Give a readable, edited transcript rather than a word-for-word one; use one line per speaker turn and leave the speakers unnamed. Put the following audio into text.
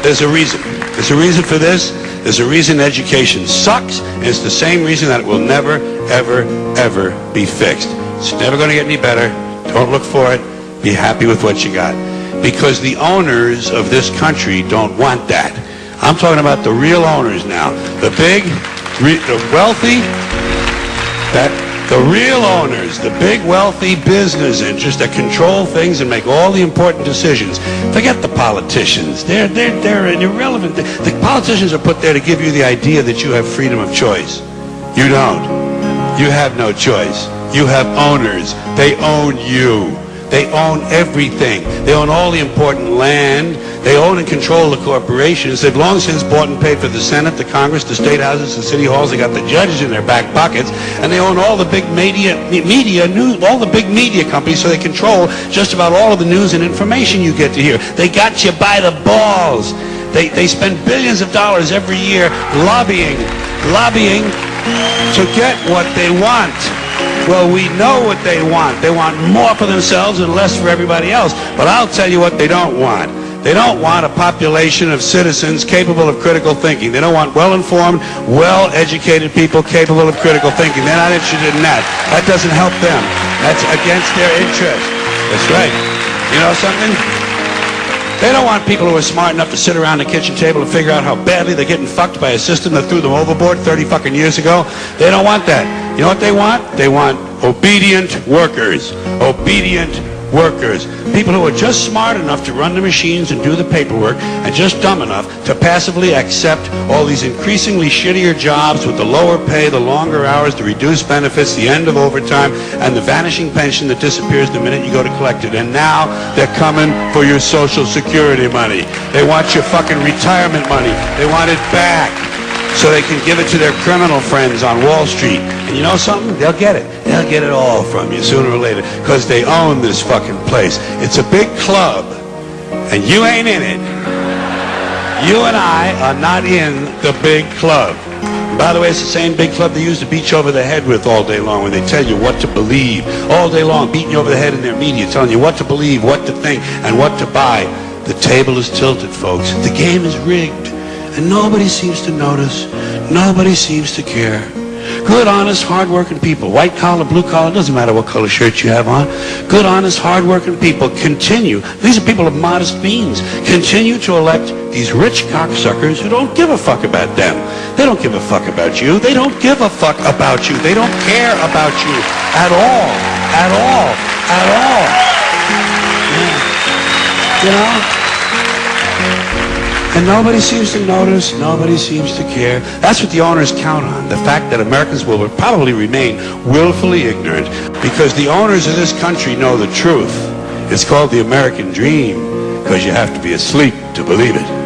There's a reason. There's a reason for this. There's a reason education sucks, and it's the same reason that it will never, ever, ever be fixed. It's never going to get any better. Don't look for it. Be happy with what you got. Because the owners of this country don't want that. I'm talking about the real owners now. The big, the wealthy, the real owners, the big wealthy business interests that control things and make all the important decisions. Forget the politicians. They're irrelevant. The politicians are put there to give you the idea that you have freedom of choice. You don't. You have no choice. You have owners. They own you. They own everything. They own all the important land. They own and control the corporations. They've long since bought and paid for the Senate, the Congress, the state houses, the city halls. They got the judges in their back pockets, and they own all the big all the big media companies. So they control just about all of the news and information you get to hear. They got you by the balls. They spend billions of dollars every year lobbying to get what they want. Well, we know what they want. They want more for themselves and less for everybody else. But I'll tell you what they don't want. They don't want a population of citizens capable of critical thinking. They don't want well-informed, well-educated people capable of critical thinking. They're not interested in that. That doesn't help them. That's against their interest. That's right. You know something? They don't want people who are smart enough to sit around the kitchen table and figure out how badly they're getting fucked by a system that threw them overboard 30 fucking years ago. They don't want that. You know what they want? They want obedient workers. Obedient workers. People who are just smart enough to run the machines and do the paperwork and just dumb enough to passively accept all these increasingly shittier jobs with the lower pay, the longer hours, the reduced benefits, the end of overtime, and the vanishing pension that disappears the minute you go to collect it. And now they're coming for your Social Security money. They want your fucking retirement money. They want it back so they can give it to their criminal friends on Wall Street. And you know something? They'll get it. They'll get it all from you sooner or later because they own this fucking place. It's a big club, and you ain't in it. You and I are not in the big club. And by the way, it's the same big club they use to beat you over the head with all day long when they tell you what to believe. All day long, beating you over the head in their media, telling you what to believe, what to think, and what to buy. The table is tilted, folks. The game is rigged. And nobody seems to notice. Nobody seems to care. Good, honest, hard-working people, white collar, blue collar, doesn't matter what color shirt you have on. Good, honest, hard-working people continue. These are people of modest means. Continue to elect these rich cocksuckers who don't give a fuck about them. They don't give a fuck about you. They don't give a fuck about you. They don't care about you at all. At all. At all. Yeah. You know? And nobody seems to notice, nobody seems to care. That's what the owners count on, the fact that Americans will probably remain willfully ignorant because the owners of this country know the truth. It's called the American dream because you have to be asleep to believe it.